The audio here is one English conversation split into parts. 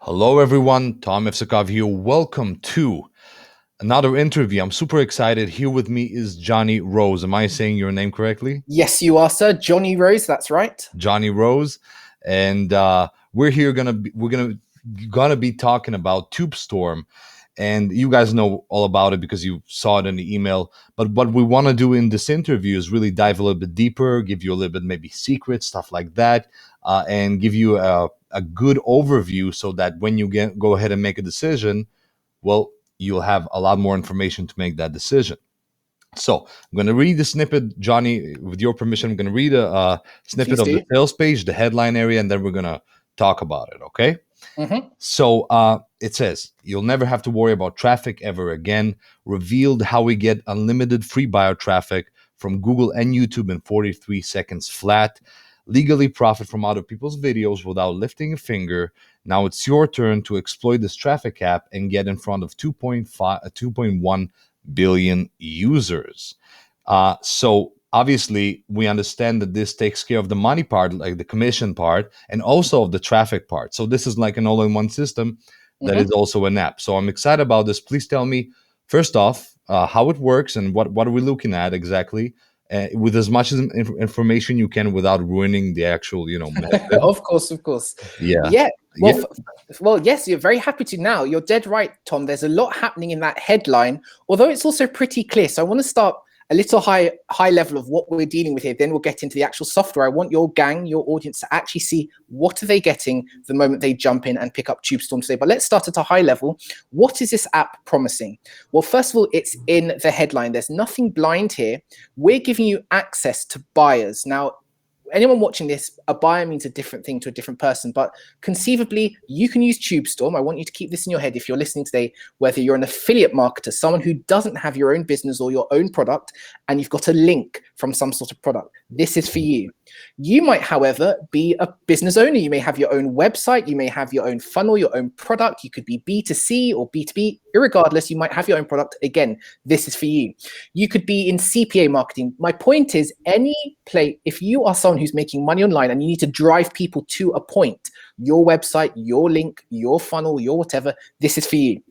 Hello, everyone. Tom Ifsakov here. Welcome to another interview. I'm super excited. Here with me is Johnny Rose. Am I saying your name correctly? Yes, you are, sir. Johnny Rose, that's right. Johnny Rose, and we're here gonna be talking about Tubestorm, and you guys know all about it because you saw it in the email. But what we want to do in this interview is really dive a little bit deeper, give you a little bit maybe secret stuff like that, and give you a good overview so that when you go ahead and make a decision, well, you'll have a lot more information to make that decision. So I'm going to read the snippet, Johnny. With your permission, I'm going to read a snippet Please of the do. sales page, the headline area, and then we're going to talk about it. Okay. Mm-hmm. So it says, you'll never have to worry about traffic ever again. Revealed how we get unlimited free bio traffic from Google and YouTube in 43 seconds flat. Legally profit from other people's videos without lifting a finger. Now it's your turn to exploit this traffic cap and get in front of 2.1 billion users. So obviously, we understand that this takes care of the money part, like the commission part, and also of the traffic part. So this is like an all-in-one system that is also an app. So I'm excited about this. Please tell me, first off, how it works and what are we looking at exactly, with as much information you can without ruining the actual, method. Of course. Yeah. Yeah. Yeah. Well, yes, you're very happy to now. You're dead right, Tom. There's a lot happening in that headline, although it's also pretty clear. So I want to start a little high level of what we're dealing with here. Then we'll get into the actual software. I want your gang, your audience, to actually see what are they getting the moment they jump in and pick up Tubestorm today. But let's start at a high level. What is this app promising? Well, first of all, it's in the headline. There's nothing blind here. We're giving you access to buyers. Now, anyone watching this, a buyer means a different thing to a different person, but conceivably you can use Tubestorm. I want you to keep this in your head if you're listening today, whether you're an affiliate marketer, someone who doesn't have your own business or your own product, and you've got a link from some sort of product. This is for you. You might, however, be a business owner. You may have your own website. You may have your own funnel, your own product. You could be B2C or B2B. Irregardless, you might have your own product. Again, this is for you. You could be in CPA marketing. My point is, if you are someone who's making money online and you need to drive people to a point, your website, your link, your funnel, your whatever, this is for you.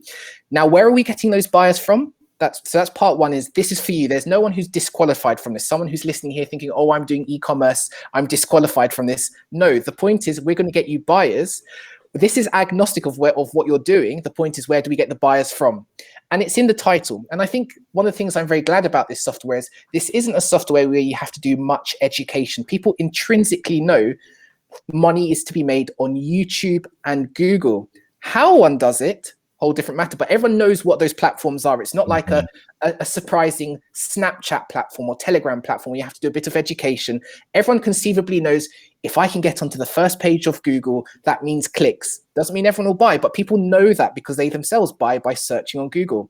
Now, where are we getting those buyers from? That's part one. Is this is for you. There's no one who's disqualified from this. Someone who's listening here thinking, oh, I'm doing e-commerce, I'm disqualified from this. No, the point is we're going to get you buyers. This is agnostic of what you're doing. The point is, where do we get the buyers from? And it's in the title. And I think one of the things I'm very glad about this software is this isn't a software where you have to do much education. People intrinsically know money is to be made on YouTube and Google. How one does it, whole different matter, but everyone knows what those platforms are. It's not like a surprising Snapchat platform or Telegram platform where you have to do a bit of education. Everyone conceivably knows, if I can get onto the first page of Google, that means clicks. Doesn't mean everyone will buy, but people know that because they themselves buy by searching on Google.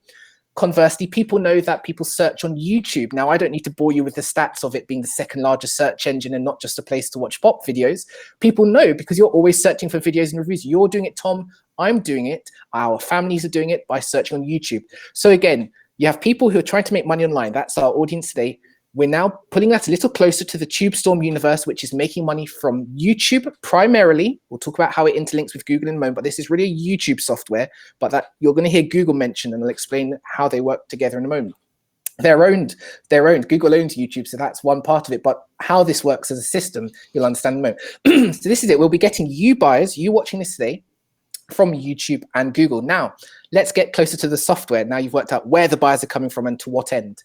Conversely, people know that people search on YouTube. Now, I don't need to bore you with the stats of it being the second largest search engine and not just a place to watch pop videos. People know because you're always searching for videos and reviews. You're doing it, Tom. I'm doing it. Our families are doing it by searching on YouTube. So again, you have people who are trying to make money online. That's our audience today. We're now putting that a little closer to the Tubestorm universe, which is making money from YouTube primarily. We'll talk about how it interlinks with Google in a moment, but this is really a YouTube software, but that you're going to hear Google mentioned, and I'll explain how they work together in a moment. They're owned. Google owns YouTube, so that's one part of it. But how this works as a system, you'll understand in a moment. So this is it. We'll be getting you buyers, you watching this today, from YouTube and Google. Now, let's get closer to the software. Now you've worked out where the buyers are coming from and to what end.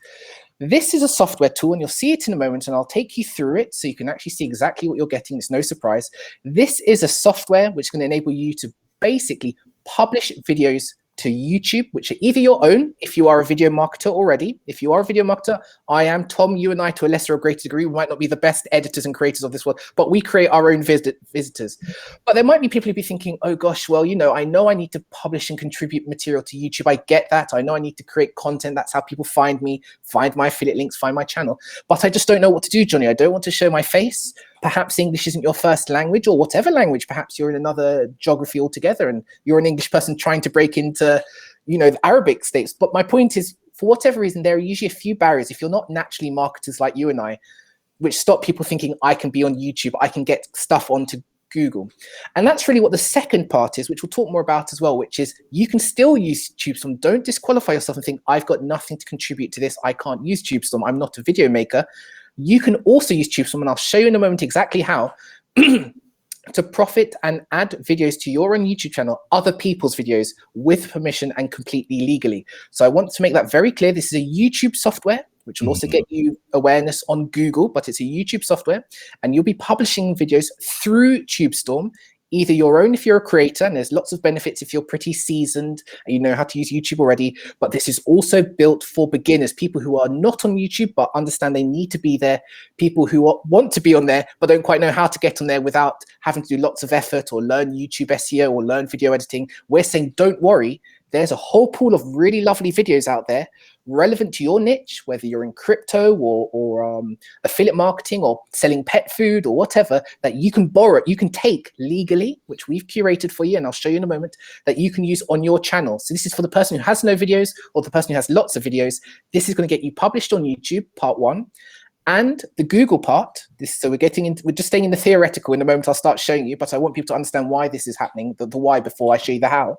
This is a software tool, and you'll see it in a moment, and I'll take you through it so you can actually see exactly what you're getting. It's no surprise. This is a software which is going to enable you to basically publish videos to YouTube, which are either your own, if you are a video marketer already. If you are a video marketer, I am, Tom, you and I, to a lesser or greater degree, we might not be the best editors and creators of this world, but we create our own visitors. But there might be people who be thinking, oh gosh, well, I know I need to publish and contribute material to YouTube. I get that. I know I need to create content. That's how people find me, find my affiliate links, find my channel. But I just don't know what to do, Johnny. I don't want to show my face. Perhaps English isn't your first language, or whatever language. Perhaps you're in another geography altogether and you're an English person trying to break into, the Arabic states. But my point is, for whatever reason, there are usually a few barriers if you're not naturally marketers like you and I, which stop people thinking, I can be on YouTube, I can get stuff onto Google. And that's really what the second part is, which we'll talk more about as well, which is you can still use Tubestorm. Don't disqualify yourself and think, I've got nothing to contribute to this. I can't use Tubestorm. I'm not a video maker. You can also use Tubestorm, and I'll show you in a moment exactly how, to profit and add videos to your own YouTube channel, other people's videos with permission and completely legally. So I want to make that very clear. This is a YouTube software, which will also get you awareness on Google, but it's a YouTube software, and you'll be publishing videos through Tubestorm, either your own if you're a creator, and there's lots of benefits if you're pretty seasoned and you know how to use YouTube already, but this is also built for beginners, people who are not on YouTube but understand they need to be there, people who want to be on there but don't quite know how to get on there without having to do lots of effort or learn YouTube SEO or learn video editing. We're saying, don't worry, there's a whole pool of really lovely videos out there relevant to your niche, whether you're in crypto or affiliate marketing or selling pet food or whatever, that you can borrow, you can take legally, which we've curated for you, and I'll show you in a moment, that you can use on your channel. So this is for the person who has no videos or the person who has lots of videos. This is going to get you published on YouTube, part one. And the Google part, so we're just staying in the theoretical. In a moment I'll start showing you, but I want people to understand why this is happening, the why, before I show you the how.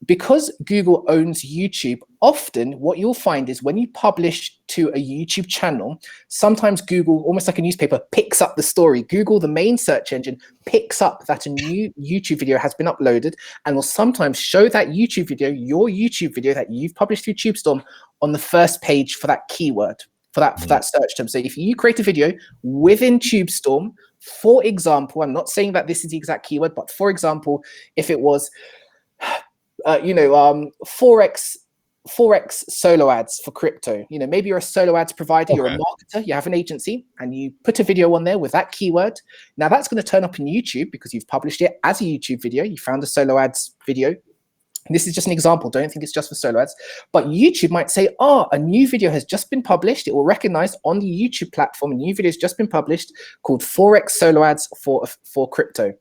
Because Google owns YouTube, often what you'll find is when you publish to a YouTube channel, sometimes Google, almost like a newspaper, picks up the story. Google, the main search engine, picks up that a new YouTube video has been uploaded and will sometimes show that YouTube video, your YouTube video that you've published through Tubestorm, on the first page for that keyword, for that search term. So if you create a video within Tubestorm, for example, I'm not saying that this is the exact keyword, but for example, if it was Forex solo ads for crypto. Maybe you're a solo ads provider, you're a marketer, you have an agency, and you put a video on there with that keyword. Now that's going to turn up in YouTube because you've published it as a YouTube video. You found a solo ads video. And this is just an example. Don't think it's just for solo ads. But YouTube might say, a new video has just been published. It will recognize on the YouTube platform, a new video has just been published called Forex solo ads for crypto.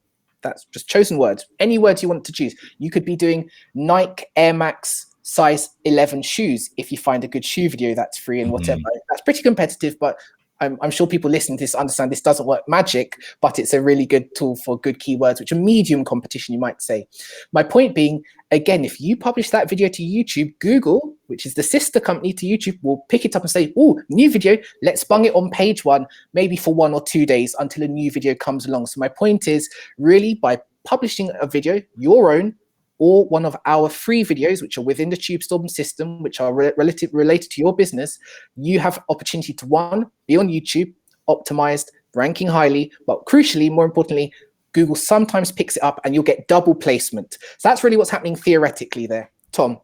That's just chosen words. Any words you want to choose. You could be doing Nike Air Max size 11 shoes if you find a good shoe video that's free and whatever. That's pretty competitive, but I'm sure people listening to this understand this doesn't work magic, but it's a really good tool for good keywords, which are medium competition, you might say. My point being, again, if you publish that video to YouTube, Google, which is the sister company to YouTube, will pick it up and say, new video, let's bung it on page one, maybe for 1 or 2 days until a new video comes along. So my point is, really, by publishing a video, your own, or one of our free videos, which are within the Tubestorm system, which are related to your business, you have opportunity to, one, be on YouTube, optimized, ranking highly, but crucially, more importantly, Google sometimes picks it up and you'll get double placement. So that's really what's happening theoretically there. Tom,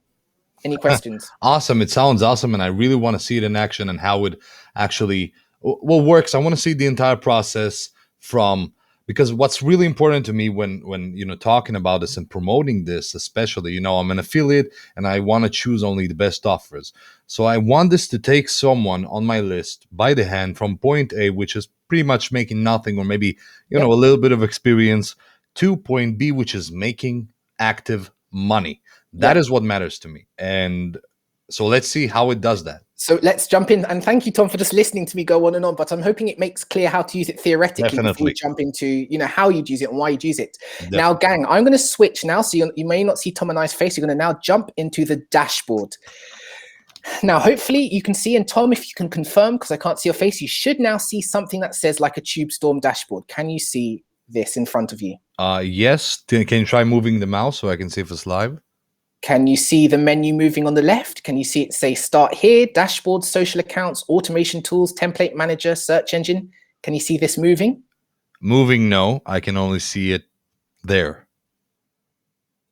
any questions? Awesome. It sounds awesome. And I really want to see it in action and how it actually works. I want to see the entire process because what's really important to me when talking about this and promoting this, especially, I'm an affiliate and I want to choose only the best offers. So I want this to take someone on my list by the hand from point A, which is pretty much making nothing, or maybe, a little bit of experience, to point B, which is making active money. That is what matters to me. And so let's see how it does that. So let's jump in, and thank you, Tom, for just listening to me go on and on, but I'm hoping it makes clear how to use it theoretically before we jump into, how you'd use it and why you'd use it. Definitely. Now, gang, I'm going to switch now, so you may not see Tom and I's face. You're going to now jump into the dashboard. Now, hopefully you can see, and Tom, if you can confirm, because I can't see your face, you should now see something that says like a Tubestorm dashboard. Can you see this in front of you? Yes. Can you try moving the mouse so I can see if it's live? Can you see the menu moving on the left? Can you see it say start here, dashboard, social accounts, automation tools, template manager, search engine? Can you see this moving? Moving, no. I can only see it there.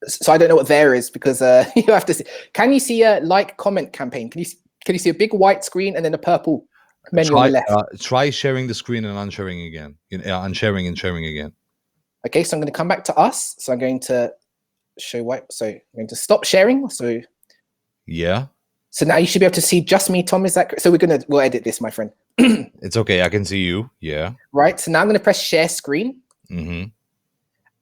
So I don't know what there is because you have to see. Can you see a like, comment campaign? Can you see a big white screen and then a purple menu on the left? Try sharing the screen and unsharing again. Unsharing and sharing again. Okay, so I'm going to come back to us. So I'm going to show white. So I'm going to stop sharing. So yeah. So now you should be able to see just me, Tom. Is that correct? So we'll edit this, my friend. It's okay. I can see you. Yeah. Right. So now I'm going to press share screen. Mm-hmm.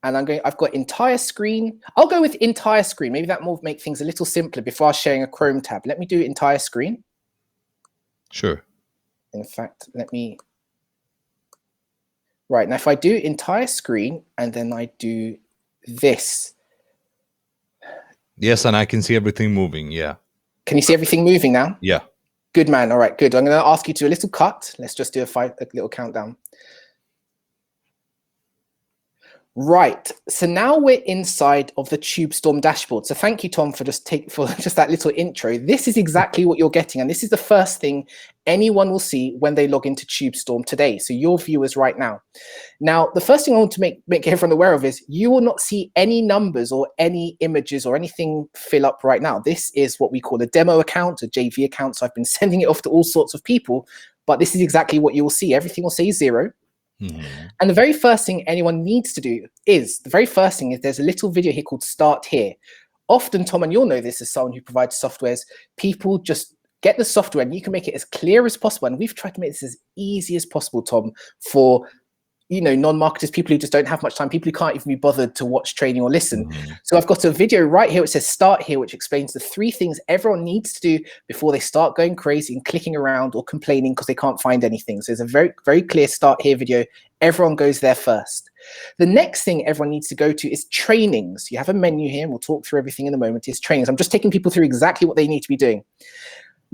And I've got entire screen. I'll go with entire screen. Maybe that will make things a little simpler before sharing a Chrome tab. Let me do entire screen. Sure. In fact, Right, now if I do entire screen and then I do this. Yes, and I can see everything moving. Yeah. Can you see everything moving now? Yeah. Good man. All right, good. I'm going to ask you to do a little cut. Let's just do a little countdown. Right, so now we're inside of the Tubestorm dashboard. So thank you, Tom, for just that little intro. This is exactly what you're getting, and this is the first thing anyone will see when they log into Tubestorm today. So your viewers right now. Now, the first thing I want to make everyone aware of is you will not see any numbers or any images or anything fill up right now. This is what we call a demo account, a JV account. So I've been sending it off to all sorts of people, but this is exactly what you will see. Everything will say 0. Mm-hmm. And the very first thing anyone needs to do is, there's a little video here called Start Here. Often, Tom, and you'll know this as someone who provides softwares, people just get the software and you can make it as clear as possible. And we've tried to make this as easy as possible, Tom, for non-marketers, people who just don't have much time, people who can't even be bothered to watch training or listen. Mm-hmm. So I've got a video right here which says Start Here, which explains the 3 things everyone needs to do before they start going crazy and clicking around or complaining because they can't find anything. So there's a very, very clear Start Here video. Everyone goes there first. The next thing everyone needs to go to is trainings. You have a menu here, and we'll talk through everything in a moment. Is trainings. I'm just taking people through exactly what they need to be doing.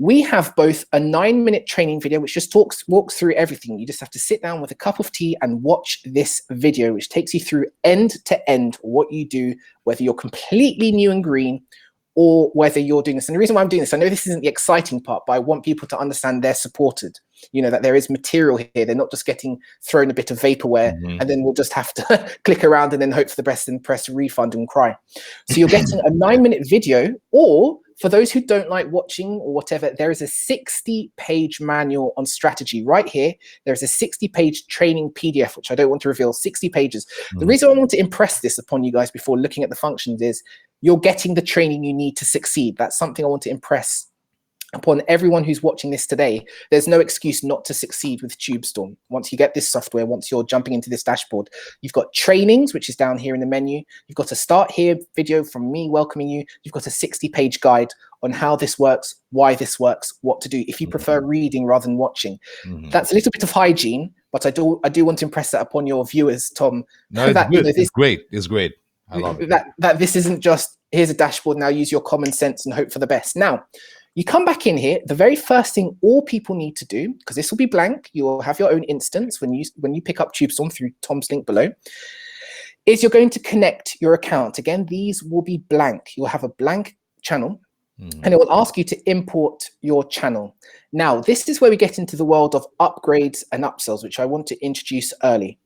We have both a 9-minute training video, which just walks through everything. You just have to sit down with a cup of tea and watch this video, which takes you through end to end what you do, whether you're completely new and green or whether you're doing this. And the reason why I'm doing this, I know this isn't the exciting part, but I want people to understand they're supported, that there is material here. They're not just getting thrown a bit of vaporware and then we'll just have to click around and then hope for the best and press refund and cry. So you're getting a 9-minute video, or for those who don't like watching or whatever, there is a 60-page manual on strategy right here. There's a 60-page training PDF, which I don't want to reveal, 60 pages. The reason I want to impress this upon you guys before looking at the functions is you're getting the training you need to succeed. That's something I want to impress upon everyone who's watching this today. There's no excuse not to succeed with Tubestorm. Once you get this software, once you're jumping into this dashboard, you've got trainings, which is down here in the menu. You've got a Start Here video from me welcoming you. You've got a 60-page guide on how this works, why this works, what to do, if you prefer reading rather than watching. That's a little bit of hygiene, but I do want to impress that upon your viewers, Tom. No, it's good. It's great. It's great. I love it. That this isn't just, here's a dashboard, now use your common sense and hope for the best. Now, you come back in here, the very first thing all people need to do, because this will be blank, you'll have your own instance when you pick up Tubestorm through Tom's link below, is you're going to connect your account. Again, these will be blank. You'll have a blank channel, and it will ask you to import your channel. Now, this is where we get into the world of upgrades and upsells, which I want to introduce early.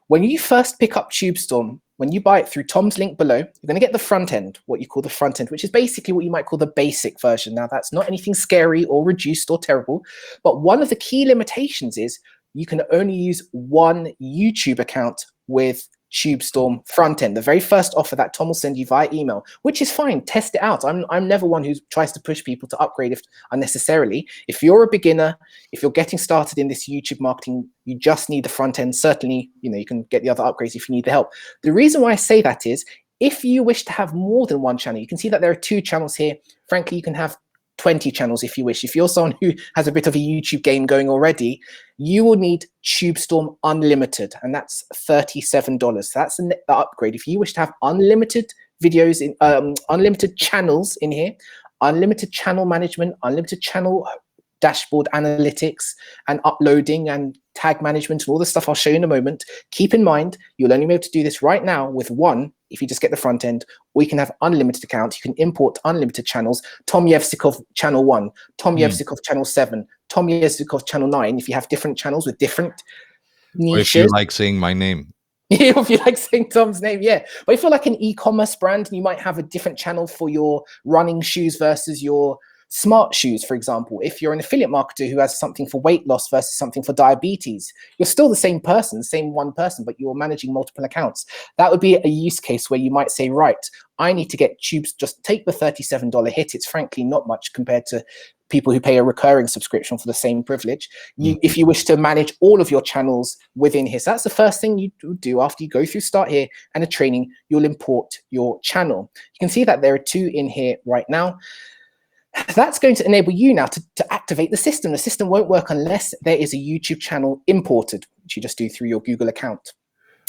When you first pick up Tubestorm, when you buy it through Tom's link below, you're going to get the front end, what you call the front end, which is basically what you might call the basic version. Now, that's not anything scary or reduced or terrible, but one of the key limitations is you can only use one YouTube account with Tubestorm front end. The very first offer that Tom will send you via email, which is fine. Test it out. I'm never one who tries to push people to upgrade if unnecessarily. If you're a beginner, if you're getting started in this YouTube marketing, you just need the front end. Certainly, you can get the other upgrades if you need the help. The reason why I say that is if you wish to have more than one channel, you can see that there are 2 channels here. Frankly, you can have 20 channels if you wish. If you're someone who has a bit of a YouTube game going already, you will need Tubestorm Unlimited, and that's $37. So that's the upgrade. If you wish to have unlimited videos, unlimited channels in here, unlimited channel management, unlimited channel dashboard analytics and uploading and tag management and all the stuff I'll show you in a moment, keep in mind, you'll only be able to do this right now with one if you just get the front end, or you can have unlimited accounts. You can import unlimited channels. Tom Yevsikov channel 1, Tom Yevsikov channel 7, Tom Yevsikov channel 9, if you have different channels with different niches. Or if you like saying my name. If you like saying Tom's name, yeah. But if you're like an e-commerce brand and you might have a different channel for your running shoes versus your smart shoes, for example. If you're an affiliate marketer who has something for weight loss versus something for diabetes, you're still the same person, same one person, but you're managing multiple accounts. That would be a use case where you might say, right, I need to get Tubes, just take the $37 hit. It's frankly not much compared to people who pay a recurring subscription for the same privilege. If you wish to manage all of your channels within here. So that's the first thing you do after you go through Start Here and a training, you'll import your channel. You can see that there are 2 in here right now. That's going to enable you now to activate the system. The system won't work unless there is a YouTube channel imported, which you just do through your Google account.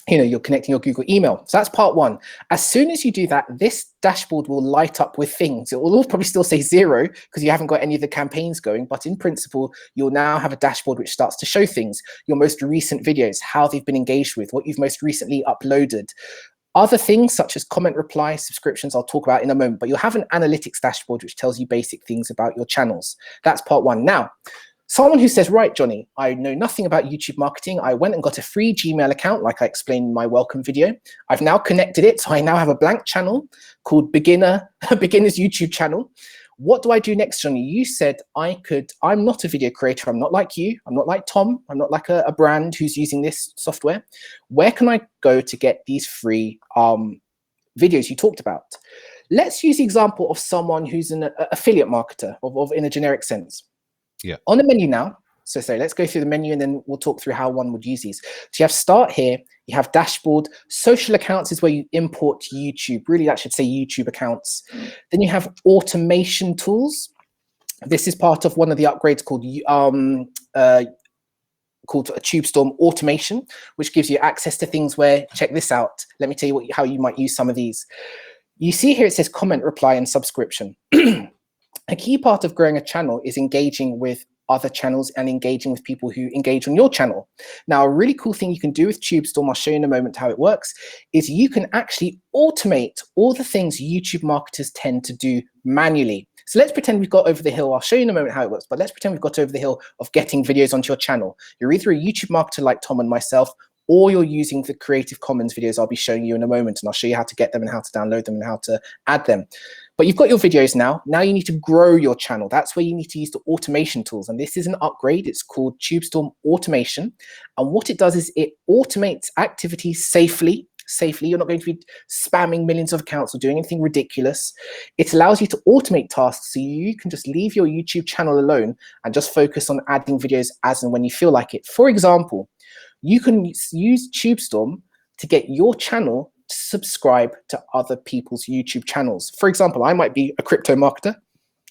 You're connecting your Google email. So that's part one. As soon as you do that, this dashboard will light up with things. It will probably still say 0 because you haven't got any of the campaigns going, but in principle, you'll now have a dashboard which starts to show things, your most recent videos, how they've been engaged with, what you've most recently uploaded. Other things such as comment, reply, subscriptions, I'll talk about in a moment, but you'll have an analytics dashboard which tells you basic things about your channels. That's part one. Now, someone who says, right, Johnny, I know nothing about YouTube marketing. I went and got a free Gmail account, like I explained in my welcome video. I've now connected it. So I now have a blank channel called Beginner's YouTube channel. What do I do next, Johnny? You said I'm not a video creator. I'm not like you. I'm not like Tom. I'm not like a brand who's using this software. Where can I go to get these free videos you talked about? Let's use the example of someone who's an affiliate marketer of in a generic sense. Yeah. On the menu now, so let's go through the menu and then we'll talk through how one would use these. So you have start here, you have dashboard, social accounts is where you import YouTube. Really, that should say YouTube accounts. Then you have automation tools. This is part of one of the upgrades called Tubestorm Automation, which gives you access to things where, check this out. Let me tell you how you might use some of these. You see here, it says comment, reply, and subscription. A key part of growing a channel is engaging with other channels and engaging with people who engage on your channel. Now, a really cool thing you can do with Tubestorm, I'll show you in a moment how it works, is you can actually automate all the things YouTube marketers tend to do manually. So let's pretend we've got over the hill. I'll show you in a moment how it works, but let's pretend we've got over the hill of getting videos onto your channel. You're either a YouTube marketer like Tom and myself, or you're using the Creative Commons videos I'll be showing you in a moment, and I'll show you how to get them and how to download them and how to add them. But you've got your videos now. Now you need to grow your channel. That's where you need to use the automation tools. And this is an upgrade. It's called Tubestorm Automation. And what it does is it automates activities safely. You're not going to be spamming millions of accounts or doing anything ridiculous. It allows you to automate tasks so you can just leave your YouTube channel alone and just focus on adding videos as and when you feel like it. For example, you can use Tubestorm to get your channel to subscribe to other people's YouTube channels. For example, I might be a crypto marketer,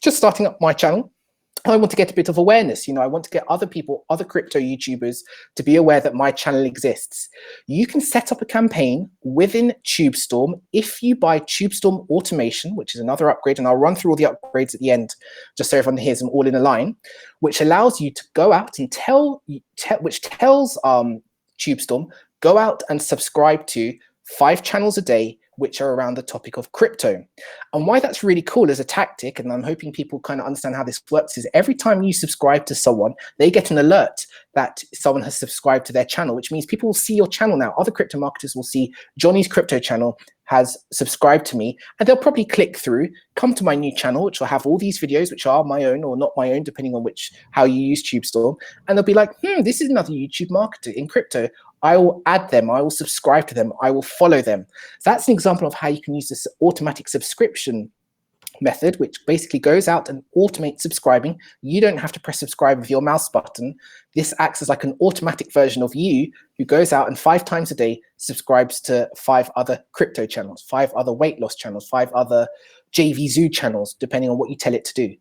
just starting up my channel. I want to get a bit of awareness. I want to get other people, other crypto YouTubers to be aware that my channel exists. You can set up a campaign within Tubestorm if you buy Tubestorm Automation, which is another upgrade, and I'll run through all the upgrades at the end, just so everyone hears them all in a line, which allows you to go out and tells Tubestorm, go out and subscribe to 5 channels a day, which are around the topic of crypto. And why that's really cool as a tactic, and I'm hoping people kind of understand how this works, is every time you subscribe to someone, they get an alert that someone has subscribed to their channel, which means people will see your channel now. Other crypto marketers will see Johnny's crypto channel has subscribed to me, and they'll probably click through, come to my new channel, which will have all these videos, which are my own or not my own, depending on how you use Tubestorm. And they'll be like, this is another YouTube marketer in crypto. I will add them. I will subscribe to them. I will follow them. So that's an example of how you can use this automatic subscription method, which basically goes out and automates subscribing. You don't have to press subscribe with your mouse button. This acts as like an automatic version of you who goes out and 5 times a day subscribes to 5 other crypto channels, 5 other weight loss channels, 5 other JV Zoo channels, depending on what you tell it to do.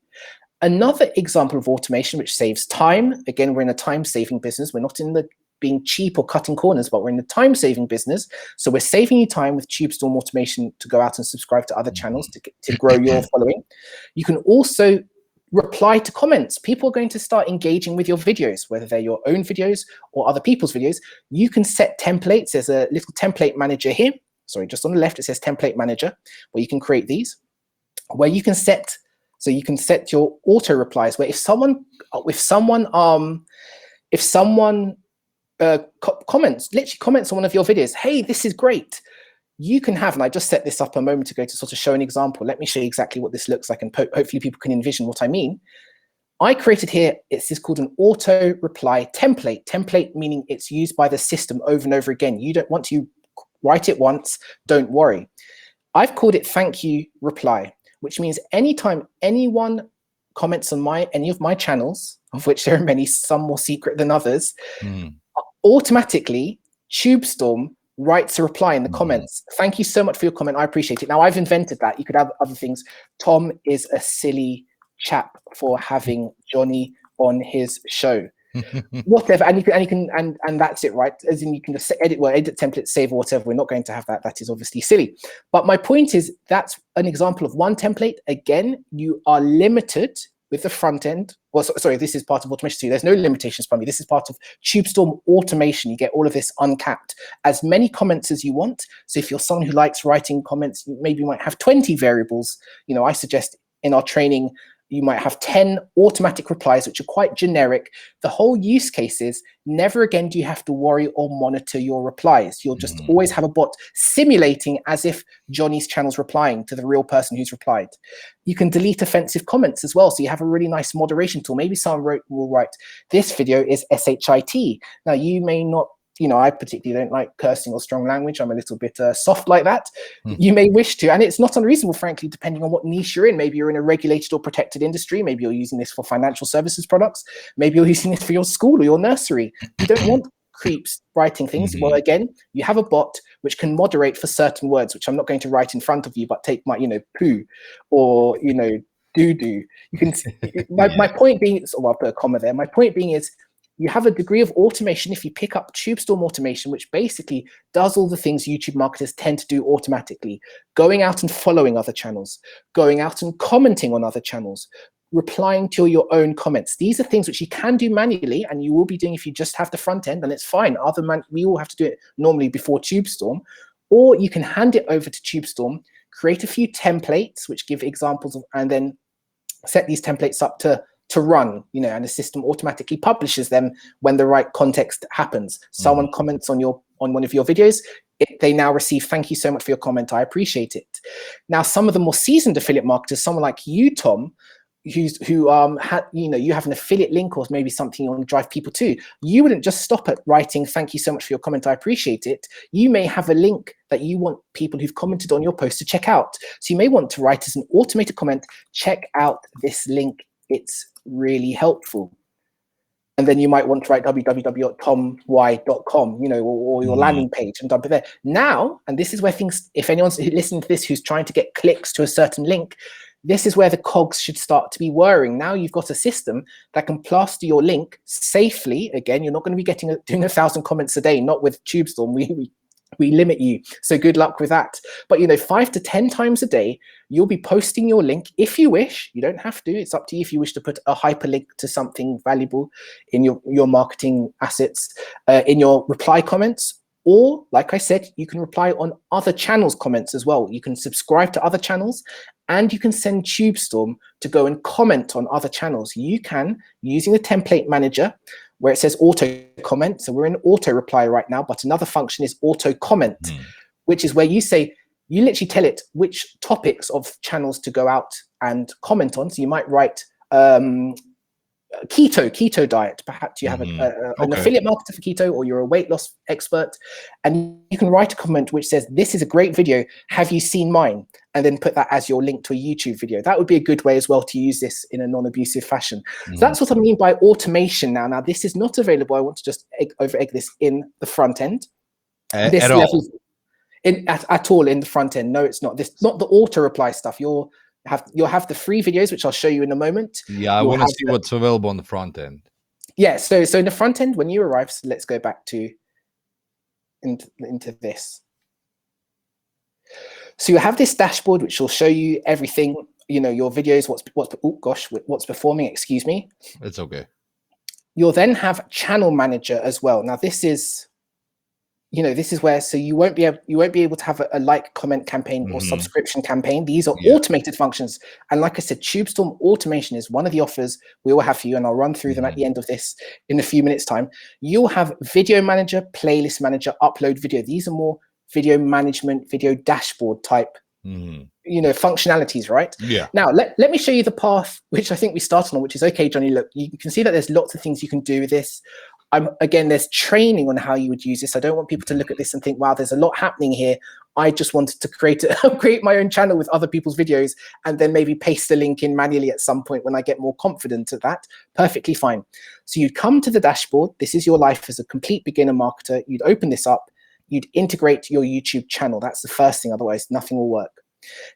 Another example of automation which saves time. Again, we're in a time-saving business. We're not in the being cheap or cutting corners, but we're in the time-saving business. So we're saving you time with Tubestorm Automation to go out and subscribe to other channels to grow your following. You can also reply to comments. People are going to start engaging with your videos, whether they're your own videos or other people's videos. You can set templates. There's a little template manager here. Sorry, just on the left, it says template manager, where you can create these, where you can set, so you can set your auto replies, where if someone comments on one of your videos, hey, this is great, you can have, and I just set this up a moment ago to sort of show an example. Let me show you exactly what this looks like, and hopefully people can envision what I mean. I created here, it's called an auto reply template meaning it's used by the system over and over again. You don't want to write it once, don't worry. I've called it thank you reply, which means anytime anyone comments on any of my channels, of which there are many, some more secret than others, automatically Tubestorm writes a reply in the comments. Thank you so much for your comment. I appreciate it. Now I've invented that. You could have other things. Tom is a silly chap for having Johnny on his show. Whatever, and that's it, right? As in, you can just edit template, save, or whatever. We're not going to have that. That is obviously silly. But my point is, that's an example of one template. Again, you are limited with the front end. Well, sorry, this is part of automation too. There's no limitations for me. This is part of Tubestorm automation. You get all of this uncapped. As many comments as you want. So if you're someone who likes writing comments, you maybe might have 20 variables. I suggest in our training, you might have 10 automatic replies, which are quite generic. The whole use case is never again do you have to worry or monitor your replies. You'll just always have a bot simulating as if Johnny's channel's replying to the real person who's replied. You can delete offensive comments as well. So you have a really nice moderation tool. Maybe someone will write, this video is SHIT. Now you may not, I particularly don't like cursing or strong language. I'm a little bit soft like that. You may wish to, and it's not unreasonable, frankly, depending on what niche you're in. Maybe you're in a regulated or protected industry. Maybe you're using this for financial services products. Maybe you're using this for your school or your nursery. You don't want creeps writing things. Well, again, you have a bot which can moderate for certain words, which I'm not going to write in front of you, but take my, poo or, doo-doo. You can, my point being, well, I'll put a comma there. My point being is, you have a degree of automation if you pick up Tubestorm automation, which basically does all the things YouTube marketers tend to do automatically. Going out and following other channels, going out and commenting on other channels, replying to your own comments. These are things which you can do manually, and you will be doing if you just have the front end, and it's fine. We all have to do it normally before Tubestorm, or you can hand it over to Tubestorm, create a few templates which give examples of, and then set these templates up to run, and the system automatically publishes them when the right context happens. Someone comments on one of your videos, they now receive, thank you so much for your comment, I appreciate it. Now, some of the more seasoned affiliate marketers, someone like you, Tom, you have an affiliate link or maybe something you want to drive people to, you wouldn't just stop at writing, thank you so much for your comment, I appreciate it. You may have a link that you want people who've commented on your post to check out. So you may want to write as an automated comment, check out this link, it's really helpful. And then you might want to write www.tomy.com, or your landing page and dump it there. Now, and this is where things, if anyone's listening to this who's trying to get clicks to a certain link, this is where the cogs should start to be whirring. Now you've got a system that can plaster your link safely. Again, you're not going to be doing 1,000 comments a day, not with Tubestorm. We limit you, so good luck with that. But 5 to 10 times a day, you'll be posting your link if you wish. You don't have to. It's up to you if you wish to put a hyperlink to something valuable in your marketing assets, in your reply comments. Or, like I said, you can reply on other channels' comments as well. You can subscribe to other channels, and you can send Tubestorm to go and comment on other channels. You can, using the template manager, where it says auto comment. So we're in auto reply right now, but another function is auto comment, which is where you literally tell it which topics of channels to go out and comment on. So you might write keto diet. Perhaps you have an affiliate marketer for keto, or you're a weight loss expert, and you can write a comment which says, this is a great video, have you seen mine? And then put that as your link to a YouTube video. That would be a good way as well to use this in a non-abusive fashion. So that's what I mean by automation now. Now, this is not available. I want to just over-egg this in the front end. This at level all. At all in the front end. No, it's not. This not the auto reply stuff. You'll have the free videos, which I'll show you in a moment. Yeah, I want to see what's available on the front end. Yeah, so in the front end, when you arrive, so let's go back to into this. So you have this dashboard, which will show you everything, your videos, what's performing, excuse me. It's okay. You'll then have channel manager as well. Now this is where, so you won't be able to have a like, comment campaign or subscription campaign. These are automated functions. And like I said, Tubestorm automation is one of the offers we will have for you, and I'll run through them at the end of this in a few minutes time. You'll have video manager, playlist manager, upload video. These are more video management, video dashboard type, functionalities, right? Yeah. Now, let me show you the path, which I think we started on, which is, okay, Johnny, look, you can see that there's lots of things you can do with this. Again, there's training on how you would use this. I don't want people to look at this and think, wow, there's a lot happening here. I just wanted to create my own channel with other people's videos and then maybe paste the link in manually at some point when I get more confident at that. Perfectly fine. So you'd come to the dashboard. This is your life as a complete beginner marketer. You'd open this up. You'd integrate your YouTube channel. That's the first thing. Otherwise, nothing will work.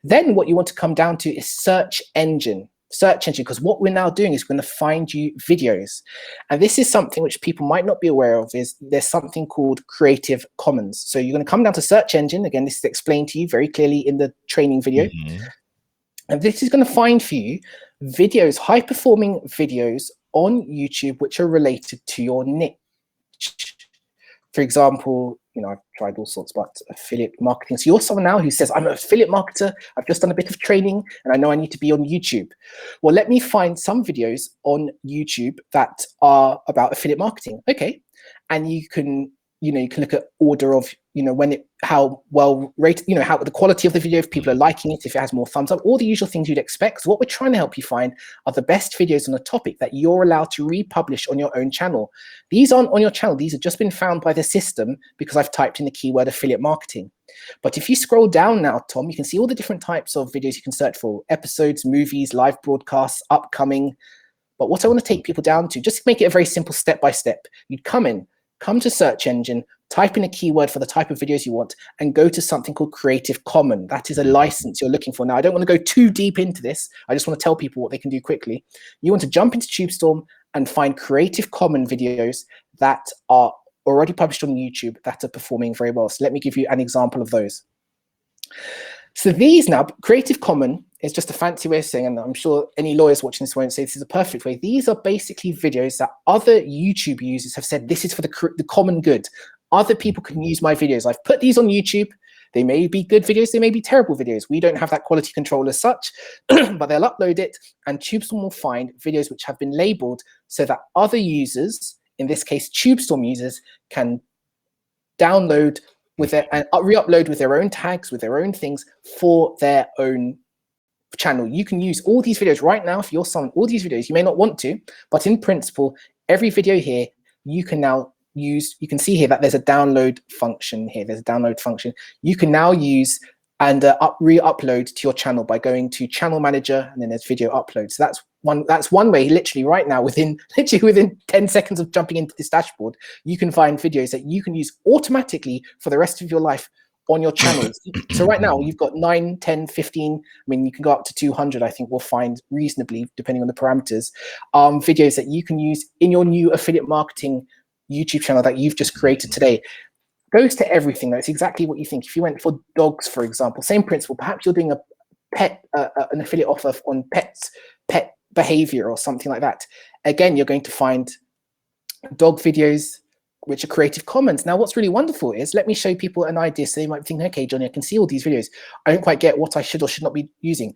Then what you want to come down to is search engine. search engine, because what we're now doing is we're going to find you videos. And this is something which people might not be aware of, is there's something called Creative Commons. So you're going to come down to search engine. Again, this is explained to you very clearly in the training video. And this is going to find for you videos, high performing videos on YouTube, which are related to your niche. For example, I've tried all sorts, but affiliate marketing. So you're someone now who says, I'm an affiliate marketer. I've just done a bit of training and I know I need to be on YouTube. Well, let me find some videos on YouTube that are about affiliate marketing. Okay. And you can look at order of, how well rated, how the quality of the video, if people are liking it, if it has more thumbs up, all the usual things you'd expect. So what we're trying to help you find are the best videos on a topic that you're allowed to republish on your own channel. These aren't on your channel. These have just been found by the system because I've typed in the keyword affiliate marketing. But if you scroll down now, Tom, you can see all the different types of videos you can search for: episodes, movies, live broadcasts, upcoming. But what I want to take people down to, just to make it a very simple step-by-step, you'd come to search engine, type in a keyword for the type of videos you want, and go to something called Creative Commons. That is a license you're looking for. Now, I don't want to go too deep into this. I just want to tell people what they can do quickly. You want to jump into Tubestorm and find Creative Commons videos that are already published on YouTube that are performing very well. So let me give you an example of those. So these now, Creative Commons is just a fancy way of saying, and I'm sure any lawyers watching this won't say this is a perfect way. These are basically videos that other YouTube users have said, this is for the common good. Other people can use my videos. I've put these on YouTube. They may be good videos, they may be terrible videos. We don't have that quality control as such, but they'll upload it and Tubestorm will find videos which have been labeled so that other users, in this case, Tubestorm users, can download with their and re-upload with their own tags, with their own things for their own channel. You can use all these videos right now. If you're someone, all these videos, you may not want to, but in principle, every video here, you can now use, you can see here that there's a download function here. There's a download function. You can now use and re-upload to your channel by going to channel manager, and then there's video upload. So that's one way, literally right now, within 10 seconds of jumping into this dashboard, you can find videos that you can use automatically for the rest of your life on your channels. So right now you've got 9, 10, 15, I mean, you can go up to 200, I think we'll find reasonably, depending on the parameters, videos that you can use in your new affiliate marketing YouTube channel that you've just created today. Goes to everything. That's exactly what you think. If you went for dogs, for example, same principle. Perhaps you're doing a pet, an affiliate offer on pet behavior or something like that. Again, you're going to find dog videos which are Creative Commons. Now, what's really wonderful is, let me show people an idea. So they might think, okay, Johnny, I can see all these videos. I don't quite get what I should or should not be using.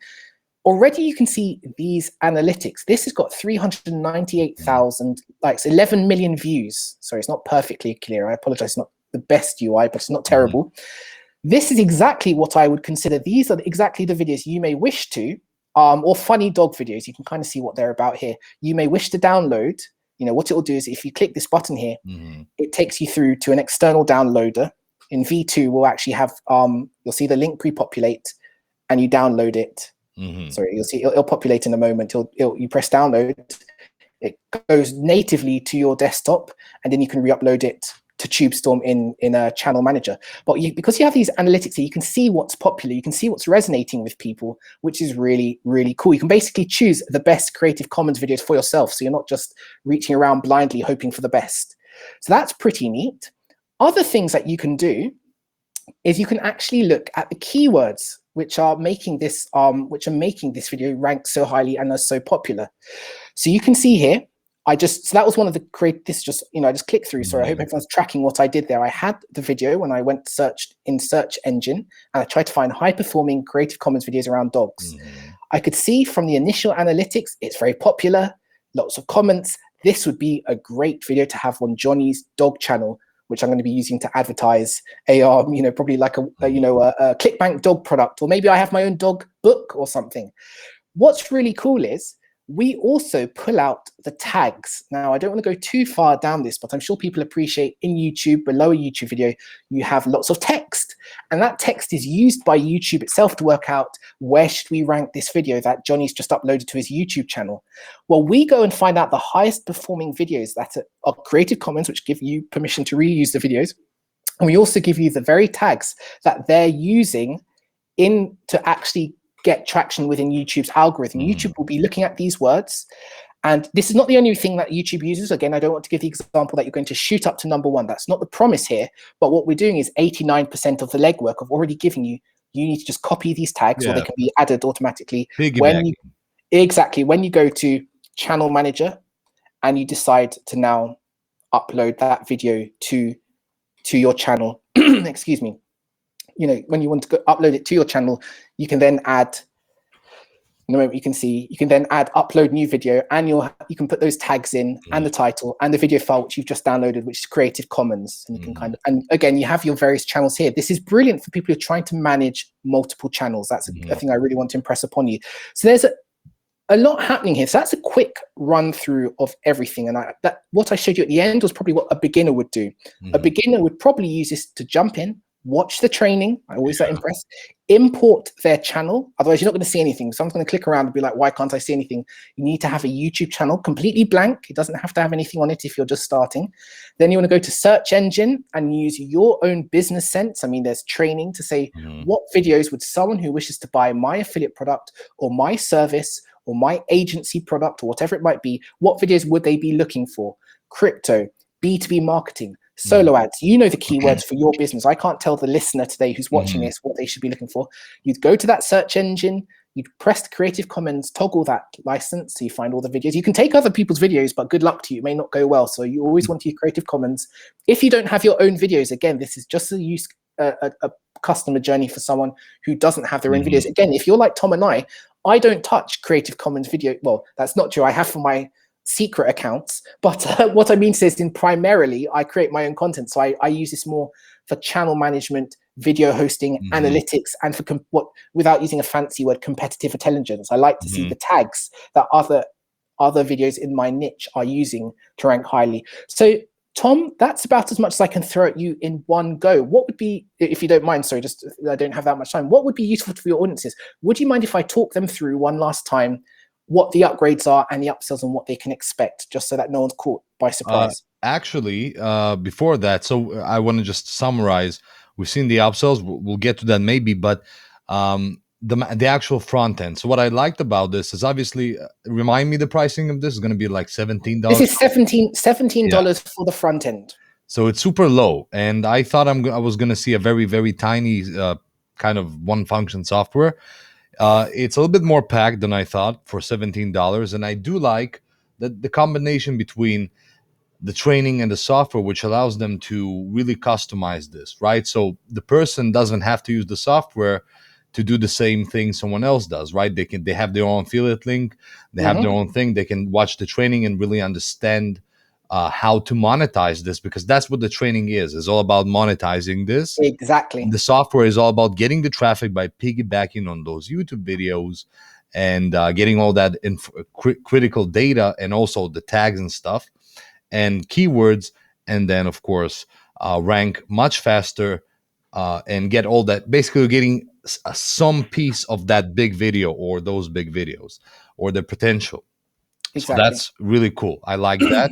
Already you can see these analytics. This has got 398,000 likes, 11 million views. Sorry, it's not perfectly clear. I apologize, it's not the best UI, but it's not terrible. This is exactly what I would consider. These are exactly the videos you may wish to, or funny dog videos. You can kind of see what they're about here. You may wish to download. You know, what it will do is if you click this button here, it takes you through to an external downloader. In V2, we'll actually have, you'll see the link pre-populate and you download it. Sorry, you'll see it'll populate in a moment. You press download, it goes natively to your desktop, and then you can re-upload it to Tubestorm in a channel manager. But because you have these analytics here, you can see what's popular, you can see what's resonating with people, which is really, really cool. You can basically choose the best Creative Commons videos for yourself, so you're not just reaching around blindly hoping for the best. So that's pretty neat. Other things that you can do is you can actually look at the keywords which are making this video rank so highly and are so popular. So you can see here, so that was one of the I just clicked through. Sorry, I hope everyone's tracking what I did there. I had the video when I went searched in search engine, and I tried to find high performing Creative Commons videos around dogs. I could see from the initial analytics, it's very popular, lots of comments. This would be a great video to have on Johnny's dog channel, which I'm going to be using to advertise probably like a ClickBank dog product, or maybe I have my own dog book or something. What's really cool is we also pull out the tags. Now, I don't want to go too far down this, but I'm sure people appreciate in YouTube, below a YouTube video, you have lots of text. And that text is used by YouTube itself to work out where should we rank this video that Johnny's just uploaded to his YouTube channel. Well, we go and find out the highest performing videos that are Creative Commons, which give you permission to reuse the videos. And we also give you the very tags that they're using to actually get traction within YouTube's algorithm. Mhm. YouTube will be looking at these words. And this is not the only thing that YouTube uses. Again, I don't want to give the example that you're going to shoot up to #1. That's not the promise here. But what we're doing is 89% of the legwork of already giving you. You need to just copy these tags, or they Yeah. can be added automatically. Piggybacking. When you go to Channel Manager and you decide to now upload that video to your channel, excuse me. When you want to upload it to your channel, you can then add. In the moment, you can then add upload new video, and you can put those tags in and the title and the video file which you've just downloaded, which is Creative Commons. And you can and again, you have your various channels here. This is brilliant for people who are trying to manage multiple channels. That's a thing I really want to impress upon you. So there's a lot happening here. So that's a quick run through of everything. And what I showed you at the end was probably what a beginner would do. A beginner would probably use this to jump in, watch the training. I always get impressed. Import their channel. Otherwise, you're not going to see anything. Someone's going to click around and be like, why can't I see anything? You need to have a YouTube channel completely blank. It doesn't have to have anything on it if you're just starting. Then you want to go to search engine and use your own business sense. I mean, there's training to say, what videos would someone who wishes to buy my affiliate product or my service or my agency product or whatever it might be, what videos would they be looking for? Crypto, B2B marketing, solo ads. You know the keywords for your business. I can't tell the listener today who's watching this what they should be looking for. You'd go to that search engine, you'd press the Creative Commons, toggle that license, so you find all the videos. You can take other people's videos, but good luck to you. It may not go well. So you always want to use Creative Commons. If you don't have your own videos, again, this is just a customer journey for someone who doesn't have their own videos. Again, if you're like Tom and I don't touch Creative Commons video. Well, that's not true. I have for my secret accounts, but what I mean to say is primarily I create my own content. So I use this more for channel management, video hosting, analytics, and for without using a fancy word, competitive intelligence. I like to see the tags that other videos in my niche are using to rank highly. So Tom, that's about as much as I can throw at you in one go. What would be, if you don't mind, sorry, just I don't have that much time, what would be useful for your audiences? Would you mind if I talk them through one last time what the upgrades are and the upsells and what they can expect, just so that no one's caught by surprise? Actually, before that, so I want to just summarize. We've seen the upsells. We'll get to that maybe, but the actual front end. So what I liked about this is obviously, remind me the pricing of this is going to be like $17. This is $17 for the front end. So it's super low, and I thought I was going to see a very, very tiny kind of one function software. It's a little bit more packed than I thought for $17, and I do like the combination between the training and the software, which allows them to really customize this, right? So the person doesn't have to use the software to do the same thing someone else does, right? They have their own affiliate link, they have their own thing. They can watch the training and really understand how to monetize this, because that's what the training is. It's all about monetizing this. Exactly. The software is all about getting the traffic by piggybacking on those YouTube videos and getting all that critical data, and also the tags and stuff and keywords, and then of course rank much faster and get all that. Basically, getting some piece of that big video or those big videos or the potential. Exactly. So that's really cool. I like that.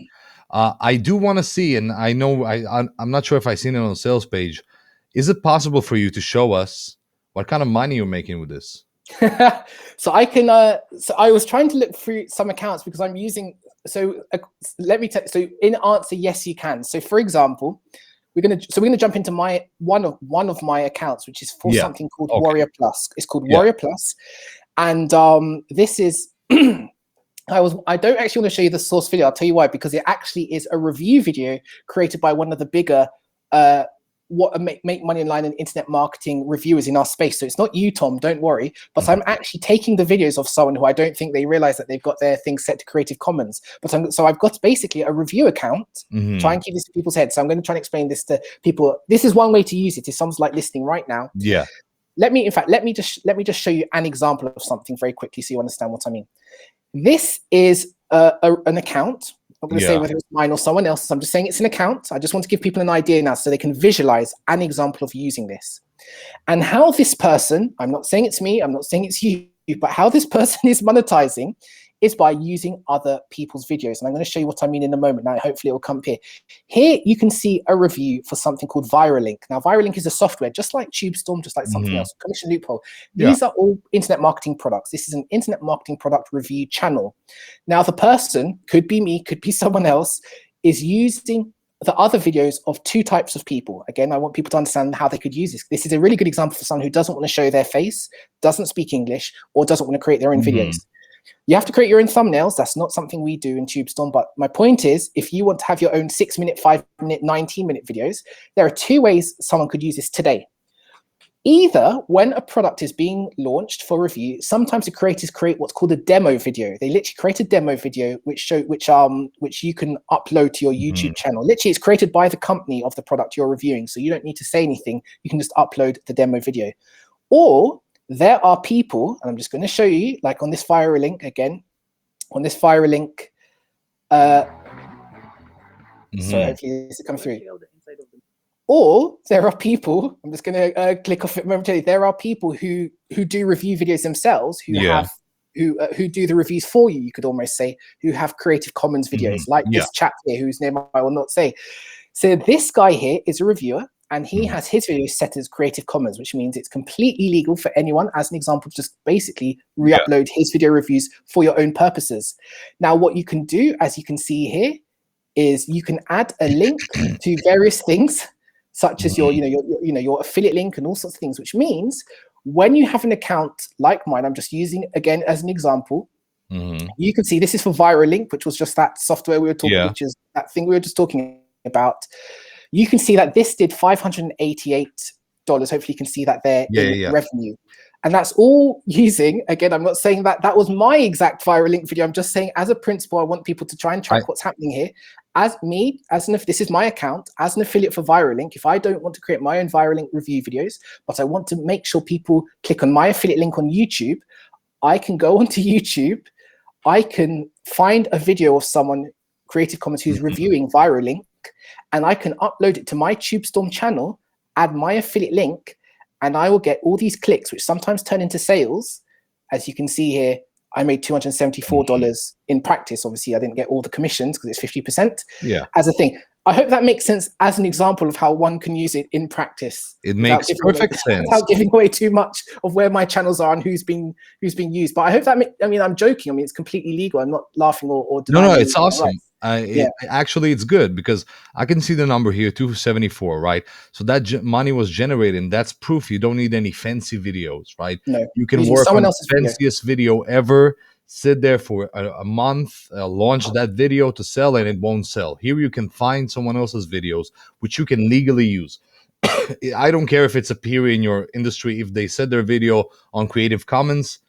I do want to see, and I know I'm not sure if I've seen it on the sales page. Is it possible for you to show us what kind of money you're making with this? So I can. So I was trying to look through some accounts because I'm using. So let me tell. So in answer, yes, you can. So for example, we're gonna jump into my one of my accounts, which is for something called Warrior Plus. It's called Warrior Plus, and this is. I don't actually want to show you the source video. I'll tell you why, because it actually is a review video created by one of the bigger make money online and internet marketing reviewers in our space. So it's not you, Tom, don't worry, but I'm actually taking the videos of someone who I don't think they realize that they've got their thing set to Creative Commons. But so I've got basically a review account, try and keep this in people's heads. So I'm going to try and explain this to people. This is one way to use it if someone's like listening right now. Yeah. Let me just show you an example of something very quickly so you understand what I mean. This is an account. I'm going to say whether it's mine or someone else's. I'm just saying it's an account. I just want to give people an idea now so they can visualize an example of using this. And how this person, I'm not saying it's me, I'm not saying it's you, but how this person is monetizing is by using other people's videos. And I'm going to show you what I mean in a moment. Now, hopefully it will come here. Here you can see a review for something called ViralLink. Now, ViralLink is a software, just like Tubestorm, just like something else, commission loophole. These are all internet marketing products. This is an internet marketing product review channel. Now, the person, could be me, could be someone else, is using the other videos of two types of people. Again, I want people to understand how they could use this. This is a really good example for someone who doesn't want to show their face, doesn't speak English, or doesn't want to create their own videos. You have to create your own thumbnails. That's not something we do in Tubestorm. But my point is, if you want to have your own 6-minute, 5-minute, 19-minute videos, there are two ways someone could use this today. Either when a product is being launched for review, sometimes the creators create what's called a demo video. They literally create a demo video which you can upload to your YouTube channel. Literally, it's created by the company of the product you're reviewing, so you don't need to say anything. You can just upload the demo video. Or there are people, and I'm just going to show you, like on this ViralLink again, on this ViralLink. So hopefully this will come through. Or there are people, I'm just going to click off it momentarily. There are people who do review videos themselves, who do the reviews for you, you could almost say, who have Creative Commons videos, like this chap here, whose name I will not say. So this guy here is a reviewer, and he has his videos set as Creative Commons, which means it's completely legal for anyone, as an example, to just basically re-upload his video reviews for your own purposes. Now, what you can do, as you can see here, is you can add a link to various things, such as your affiliate link and all sorts of things, which means when you have an account like mine, I'm just using again as an example, you can see this is for ViralLink, which was just that software we were talking, which is that thing we were just talking about. You can see that this did $588. Hopefully you can see that there in revenue. And that's all using, again, I'm not saying that was my exact ViralLink video. I'm just saying as a principle, I want people to try and track what's happening here. This is my account as an affiliate for ViralLink. If I don't want to create my own ViralLink review videos, but I want to make sure people click on my affiliate link on YouTube, I can go onto YouTube. I can find a video of someone, Creative Commons, who's reviewing ViralLink, and I can upload it to my Tubestorm channel, add my affiliate link, and I will get all these clicks, which sometimes turn into sales. As you can see here, I made $274 in practice. Obviously, I didn't get all the commissions because it's 50% as a thing. I hope that makes sense as an example of how one can use it in practice. It makes perfect sense. Without giving away too much of where my channels are and who's being used. But I hope that, I'm joking. I mean, it's completely legal. I'm not laughing or denying. No, it's awesome. Actually, it's good because I can see the number here, 274, right? So that money was generated, and that's proof you don't need any fancy videos, right? No, you can work on the fanciest video ever, sit there for a month, launch that video to sell, and it won't sell. Here you can find someone else's videos, which you can legally use. I don't care if it's a peer in your industry. If they set their video on Creative Commons,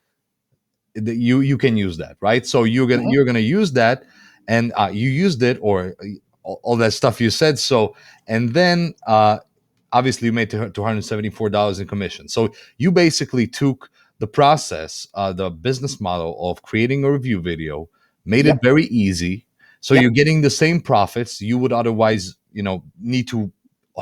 you can use that, right? So you're gonna use that, and you used it, or all that stuff you said. So, and then obviously you made $274 in commission. So you basically took the process, the business model of creating a review video, made it very easy. So you're getting the same profits you would otherwise, need to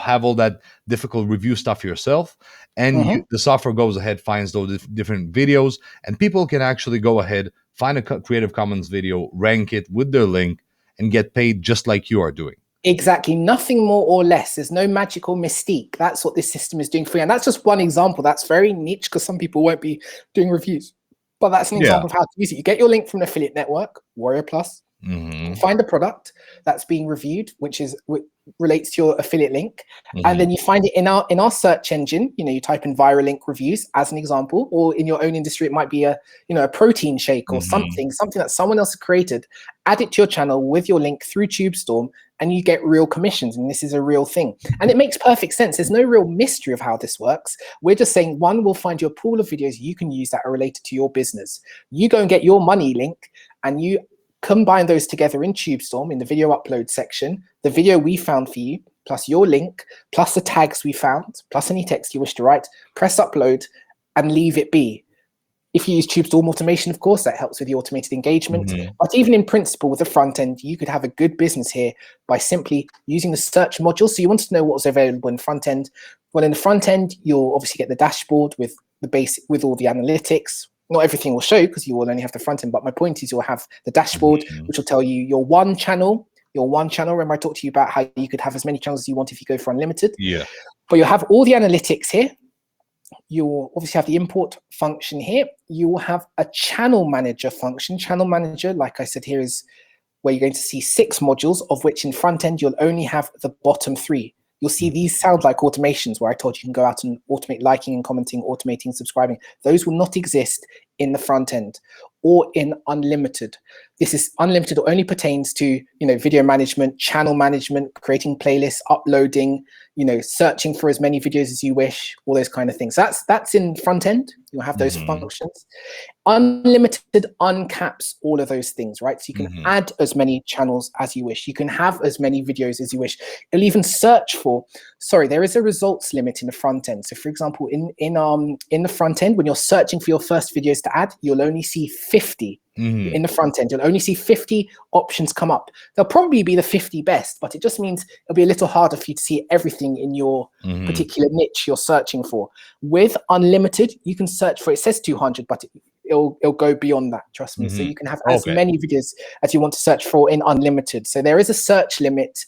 have all that difficult review stuff yourself. And the software goes ahead, finds those different videos, and people can actually go ahead, find a Creative Commons video, rank it with their link, and get paid just like you are doing. Exactly. Nothing more or less. There's no magical mystique. That's what this system is doing for you. And that's just one example. That's very niche because some people won't be doing reviews. But that's an example of how to use it. You get your link from an affiliate network, Warrior Plus. Find a product that's being reviewed, which relates to your affiliate link, and then you find it in our search engine. You type in ViralLink reviews as an example, or in your own industry, it might be a protein shake or something that someone else has created. Add it to your channel with your link through Tubestorm, and you get real commissions. And this is a real thing, and it makes perfect sense. There's no real mystery of how this works. We're just saying we'll find you a pool of videos you can use that are related to your business. You go and get your money link, and you combine those together in Tubestorm in the video upload section, the video we found for you, plus your link, plus the tags we found, plus any text you wish to write, press upload and leave it be. If you use Tubestorm Automation, of course, that helps with the automated engagement. But even in principle, with the front end, you could have a good business here by simply using the search module. So you want to know what's available in front end. Well, in the front end, you'll obviously get the dashboard with the basic, with all the analytics. Not everything will show because you will only have the front end, but my point is you'll have the dashboard, which will tell you your one channel. Remember I talked to you about how you could have as many channels as you want if you go for unlimited. Yeah. But you'll have all the analytics here. You will obviously have the import function here. You will have a channel manager function. Channel manager, like I said here, is where you're going to see 6 modules, of which in front end, you'll only have the bottom 3. You'll see these sound like automations where I told you can go out and automate liking and commenting, automating, subscribing. Those will not exist in the front end or in unlimited. This is unlimited or only pertains to, video management, channel management, creating playlists, uploading, searching for as many videos as you wish, all those kind of things. That's in front end. You'll have those functions. Unlimited uncaps all of those things, right? So you can add as many channels as you wish. You can have as many videos as you wish. It'll even search for, there is a results limit in the front end. So for example, in the front end, when you're searching for your first videos to add, you'll only see 50 in the front end. You'll only see 50 options come up. They'll probably be the 50 best, but it just means it'll be a little harder for you to see everything in your particular niche you're searching for. With unlimited, you can search for, it says 200, but it'll go beyond that, trust me. So you can have as many videos as you want to search for in unlimited. So there is a search limit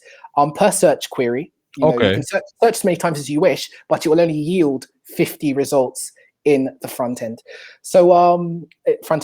per search query. You can search as many times as you wish, but it will only yield 50 results in the front end. So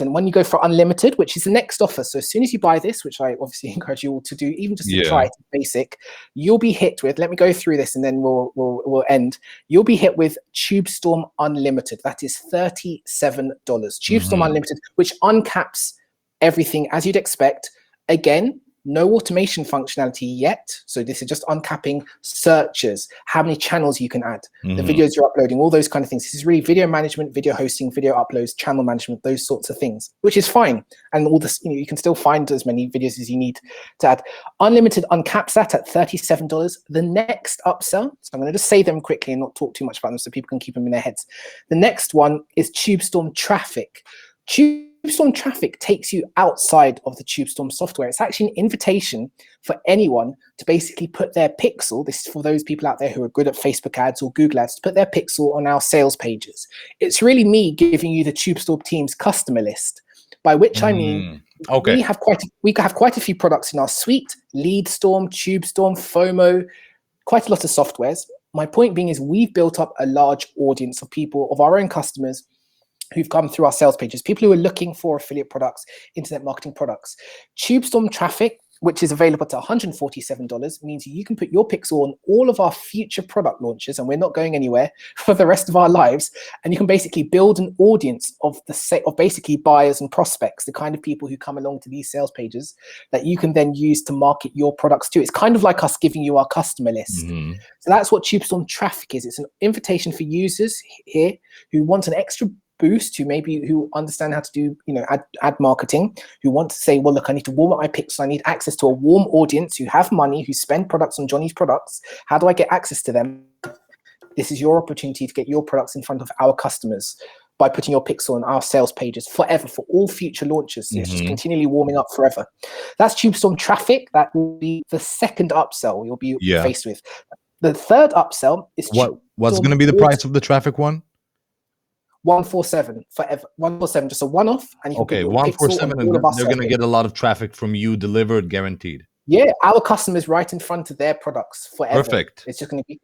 when you go for unlimited, which is the next offer, so as soon as you buy this, which I obviously encourage you all to do, even just to try it basic, you'll be hit with, let me go through this and then we'll end. You'll be hit with Tubestorm Unlimited. That is $37. Tubestorm Unlimited, which uncaps everything as you'd expect. Again, no automation functionality yet. So this is just uncapping searches, how many channels you can add, the videos you're uploading, all those kind of things. This is really video management, video hosting, video uploads, channel management, those sorts of things, which is fine. And all this, you can still find as many videos as you need to add. Unlimited uncaps that at $37. The next upsell, so I'm going to just say them quickly and not talk too much about them so people can keep them in their heads. The next one is Tubestorm Traffic. Tubestorm Traffic takes you outside of the Tubestorm software. It's actually an invitation for anyone to basically put their pixel, this is for those people out there who are good at Facebook ads or Google ads, to put their pixel on our sales pages. It's really me giving you the Tubestorm team's customer list, by which I mean we have quite a few products in our suite: LeadStorm, Tubestorm, FOMO, quite a lot of softwares. My point being is we've built up a large audience of people, of our own customers, who've come through our sales pages, people who are looking for affiliate products, internet marketing products. Tubestorm Traffic, which is available to $147, means you can put your pixel on all of our future product launches, and we're not going anywhere for the rest of our lives. And you can basically build an audience of basically buyers and prospects, the kind of people who come along to these sales pages that you can then use to market your products to. It's kind of like us giving you our customer list. So that's what Tubestorm Traffic is. It's an invitation for users here who want an extra boost, who understand how to do ad marketing, who want to say, well, look, I need to warm up my pixel, I need access to a warm audience who have money, who spend products on Johnny's products. How do I get access to them? This is your opportunity to get your products in front of our customers by putting your pixel on our sales pages forever for all future launches. So it's just continually warming up forever. That's Tubestorm Traffic. That will be the second upsell you'll be faced with. The third upsell is what's going to be the price of the traffic one? 147 forever. 147, just a one-off, and you can put 147, and they're going to get a lot of traffic from you, delivered, guaranteed. Yeah, our customers right in front of their products forever. Perfect. It's just going to be,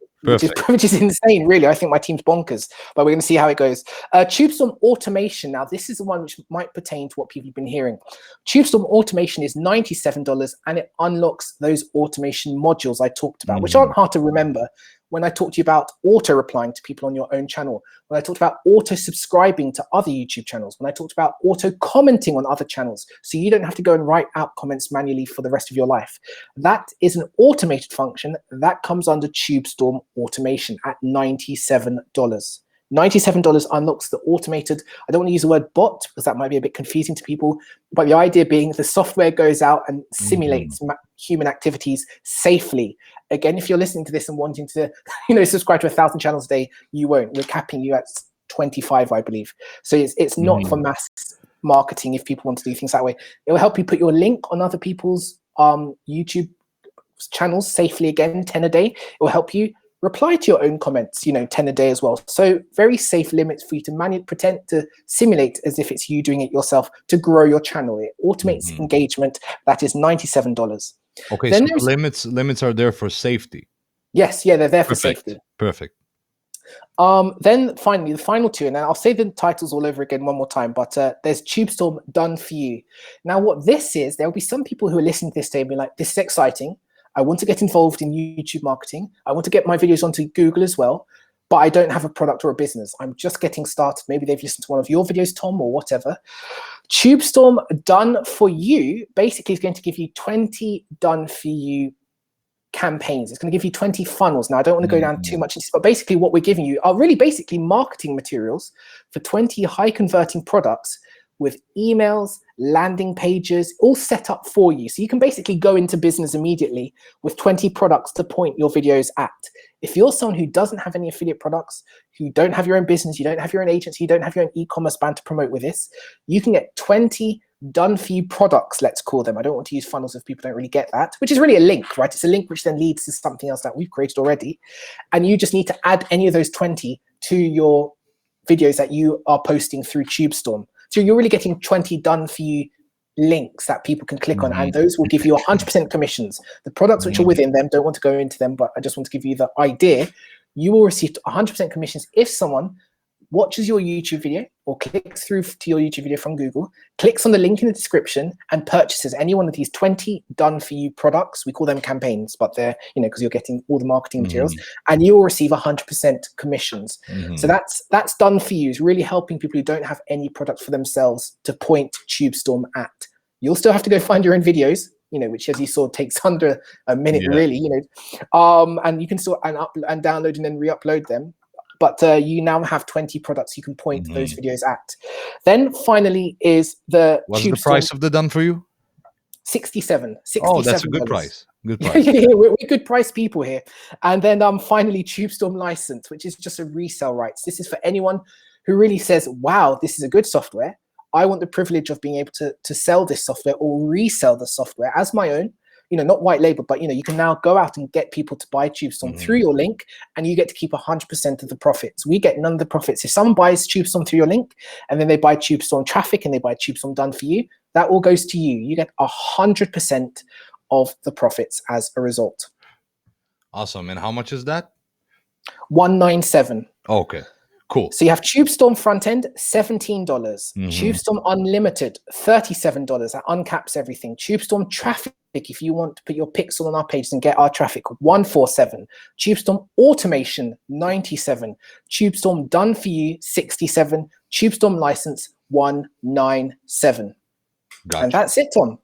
which is insane, really. I think my team's bonkers, but we're going to see how it goes. Tubestorm Automation. Now, this is the one which might pertain to what people have been hearing. Tubestorm Automation is $97, and it unlocks those automation modules I talked about, which aren't hard to remember. When I talked to you about auto replying to people on your own channel, when I talked about auto subscribing to other YouTube channels, when I talked about auto commenting on other channels, so you don't have to go and write out comments manually for the rest of your life. That is an automated function that comes under Tubestorm Automation at $97. $97 unlocks the automated, I don't want to use the word bot because that might be a bit confusing to people, but the idea being the software goes out and simulates human activities safely. Again, if you're listening to this and wanting to, subscribe to 1,000 channels a day, you won't. We're capping you at 25, I believe. So it's not for mass marketing if people want to do things that way. It will help you put your link on other people's YouTube channels safely, again, 10 a day. It will help you reply to your own comments, 10 a day as well. So very safe limits for you to pretend to simulate as if it's you doing it yourself to grow your channel. It automates engagement. That is $97. Okay, Then so there's the limits are there for safety. yes, yeah, they're there for Perfect. safety. Perfect. Then finally, the final two, and I'll say the titles all over again one more time, but there's Tubestorm done for you. Now, what this is, there'll be some people who are listening to this today and be like, this is exciting. I want to get involved in YouTube marketing. I want to get my videos onto Google as well, but I don't have a product or a business. I'm just getting started. Maybe they've listened to one of your videos, Tom, or whatever. Tubestorm done for you basically is going to give you 20 done for you campaigns. It's going to give you 20 funnels. Now, I don't want to go down too much into this, but basically what we're giving you are really basically marketing materials for 20 high converting products with emails, landing pages, all set up for you. So you can basically go into business immediately with 20 products to point your videos at. If you're someone who doesn't have any affiliate products, who don't have your own business, you don't have your own agency, you don't have your own e-commerce brand to promote with this, you can get 20 done for you products, let's call them. I don't want to use funnels if people don't really get that, which is really a link, right? It's a link which then leads to something else that we've created already. And you just need to add any of those 20 to your videos that you are posting through Tubestorm. So you're really getting 20 done for you links that people can click on, and those will give you 100% commissions. The products which are within them, don't want to go into them, but I just want to give you the idea. You will receive 100% commissions if someone watches your YouTube video or clicks through to your YouTube video from Google, clicks on the link in the description and purchases any one of these 20 done for you products. We call them campaigns, but they're, because you're getting all the marketing materials, and you'll receive 100% commissions. So that's done for you. It's really helping people who don't have any product for themselves to point Tubestorm at. You'll still have to go find your own videos, which as you saw takes under a minute, really, and you can still and download and then re-upload them. But you now have 20 products you can point those videos at. Then finally is the What's the price of the done for you? 67. Oh, that's a good price. Good price. We're good price people here. And then finally, Tubestorm license, which is just a resale rights. This is for anyone who really says, wow, this is a good software. I want the privilege of being able to sell this software or resell the software as my own. Not white label, but you can now go out and get people to buy Tubestorm through your link, and you get to keep 100% of the profits. We get none of the profits. If someone buys Tubestorm through your link, and then they buy Tubestorm traffic and they buy Tubestorm done for you, that all goes to you. You get 100% of the profits as a result. Awesome. And how much is that? $197. Oh, okay. Cool. So you have Tubestorm front end, $17. Tubestorm Unlimited, $37. That uncaps everything. Tubestorm traffic, if you want to put your pics on our page and get our traffic, $147. Tubestorm Automation, $97. Tubestorm done for you, $67. Tubestorm license, $197. Gotcha. And that's it, Tom.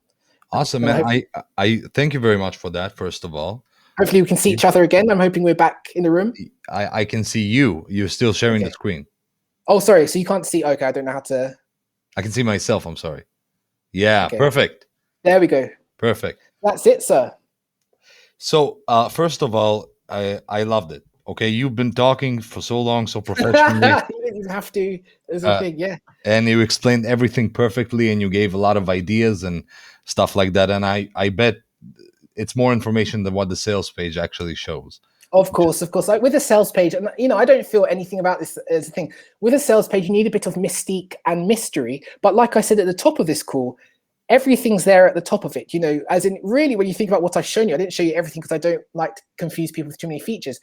Awesome, man. I thank you very much for that, first of all. Hopefully we can see each other again. I'm hoping we're back in the room. I can see you. You're still sharing the screen. Oh, sorry. So you can't see. Okay, I don't know how to. I can see myself. I'm sorry. Yeah, okay. Perfect. There we go. Perfect. That's it, sir. So, first of all, I loved it. Okay, you've been talking for so long, so professionally. You didn't have to. There's a thing, yeah. And you explained everything perfectly, and you gave a lot of ideas and stuff like that. And I bet it's more information than what the sales page actually shows. Of course. Like with a sales page, and I don't feel anything about this as a thing. With a sales page, you need a bit of mystique and mystery. But like I said at the top of this call, everything's there at the top of it. As in really, when you think about what I've shown you, I didn't show you everything because I don't like to confuse people with too many features.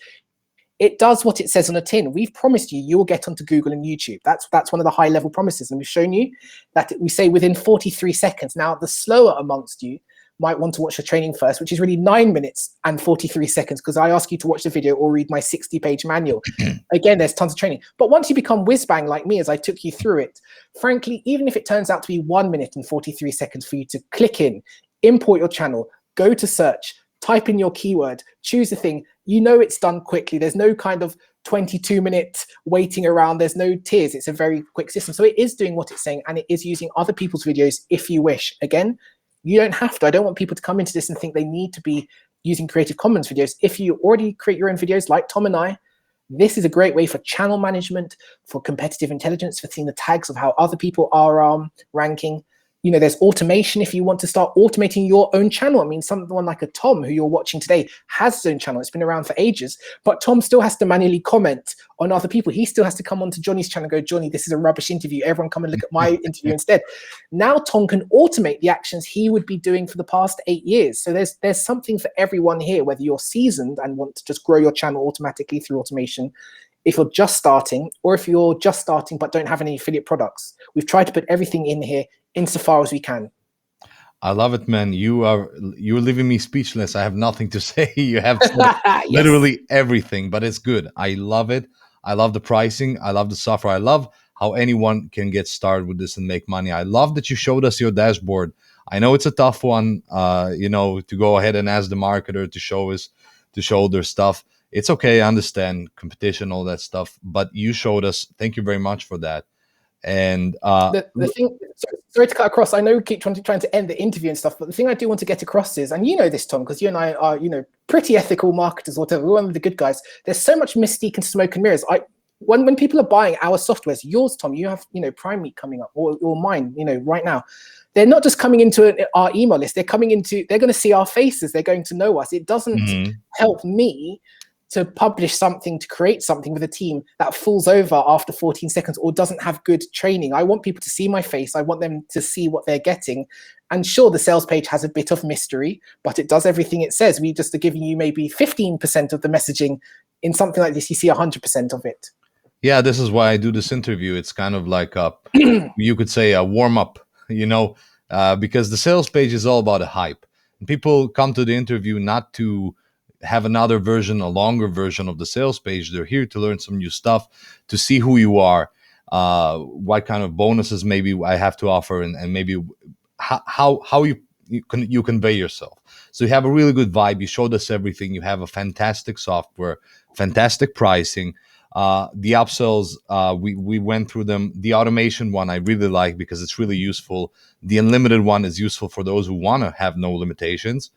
It does what it says on a tin. We've promised you will get onto Google and YouTube. That's one of the high level promises. And we've shown you that we say within 43 seconds. Now, the slower amongst you might want to watch the training first, which is really 9 minutes and 43 seconds, because I ask you to watch the video or read my 60-page manual. Again, there's tons of training. But once you become whiz-bang like me, as I took you through it, frankly, even if it turns out to be 1 minute and 43 seconds for you to click in, import your channel, go to search, type in your keyword, choose a thing, it's done quickly. There's no kind of 22-minute waiting around. There's no tears. It's a very quick system. So it is doing what it's saying, and it is using other people's videos if you wish. Again, you don't have to. I don't want people to come into this and think they need to be using Creative Commons videos. If you already create your own videos like Tom and I, this is a great way for channel management, for competitive intelligence, for seeing the tags of how other people are ranking. there's automation if you want to start automating your own channel. I mean, someone like a Tom who you're watching today has his own channel. It's been around for ages, but Tom still has to manually comment on other people. He still has to come onto Johnny's channel and go, Johnny, this is a rubbish interview. Everyone come and look at my interview instead. Now Tom can automate the actions he would be doing for the past 8 years. So there's something for everyone here, whether you're seasoned and want to just grow your channel automatically through automation, if you're just starting, or if you're just starting but don't have any affiliate products. We've tried to put everything in here insofar as we can. I love it, man. You're leaving me speechless. I have nothing to say. You have said Yes. literally everything, but it's good. I love it. I love the pricing. I love the software. I love how anyone can get started with this and make money. I love that you showed us your dashboard. I know it's a tough one, to go ahead and ask the marketer to show their stuff. It's okay. I understand competition, all that stuff, but you showed us. Thank you very much for that. And the thing, sorry to cut across. I know we keep trying to end the interview and stuff, but the thing I do want to get across is, and you know this, Tom, because you and I are, pretty ethical marketers, or whatever. We're one of the good guys. There's so much mystique and smoke and mirrors. When people are buying our softwares, yours, Tom, you have, Prime Week coming up, or mine, right now. They're not just coming into our email list. They're going to see our faces. They're going to know us. It doesn't help me to publish something, to create something with a team that falls over after 14 seconds or doesn't have good training. I want people to see my face. I want them to see what they're getting. And sure, the sales page has a bit of mystery, but it does everything it says. We just are giving you maybe 15% of the messaging. In something like this, you see 100% of it. Yeah, this is why I do this interview. It's kind of like you could say a warm up, because the sales page is all about a hype. And people come to the interview not to have another version, a longer version of the sales page. They're here to learn some new stuff, to see who you are, what kind of bonuses maybe I have to offer, and maybe how you convey yourself. So you have a really good vibe. You showed us everything. You have a fantastic software, fantastic pricing. The upsells, we went through them. The automation one I really like because it's really useful. The unlimited one is useful for those who want to have no limitations.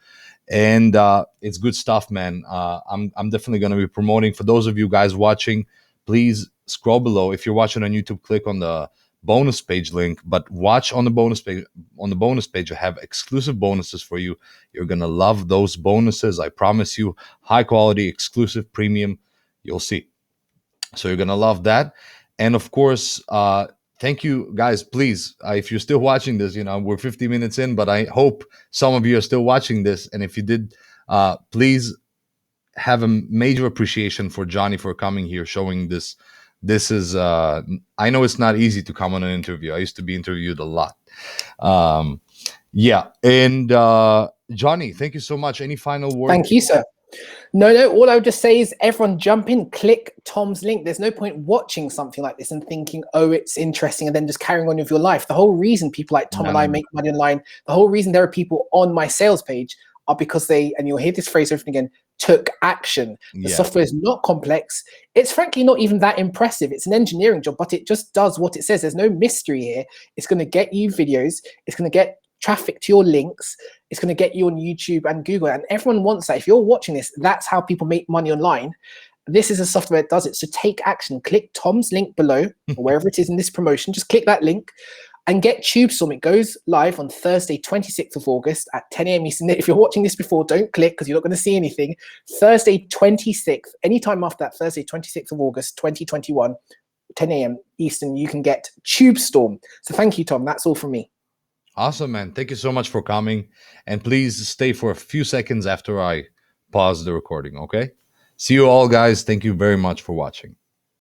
And it's good stuff, man. I'm definitely going to be promoting. For those of you guys watching, please scroll below. If you're watching on YouTube, click on the bonus page link, but watch on the bonus page. On the bonus page, I have exclusive bonuses for you. You're going to love those bonuses. I promise you, high quality, exclusive, premium. You'll see. So you're going to love that. And of course, thank you guys. Please, if you're still watching this, we're 50 minutes in, but I hope some of you are still watching this. And if you did, please have a major appreciation for Johnny for coming here, showing this. This is, I know it's not easy to come on an interview. I used to be interviewed a lot. Yeah. And Johnny, thank you so much. Any final words? Thank you, sir. No, all I would just say is everyone jump in, click Tom's link. There's no point watching something like this and thinking, oh, it's interesting, and then just carrying on with your life. The whole reason people like Tom and I make money online, the whole reason there are people on my sales page are because they, and you'll hear this phrase over and again, took action. The software is not complex. It's frankly not even that impressive. It's an engineering job, but it just does what it says. There's no mystery here. It's going to get you videos. It's going to get traffic to your links. It's going to get you on YouTube and Google, and everyone wants that. If you're watching this, that's how people make money online. This is a software that does it. So take action. Click Tom's link below, or wherever it is in this promotion. Just click that link and get Tubestorm. It goes live on Thursday, 26th of August at 10 a.m. Eastern. If you're watching this before, don't click because you're not going to see anything. Thursday, 26th, anytime after that, Thursday, 26th of August, 2021, 10 a.m. Eastern, you can get Tubestorm. So thank you, Tom. That's all from me. Awesome, man. Thank you so much for coming. And please stay for a few seconds after I pause the recording, okay? See you all, guys. Thank you very much for watching.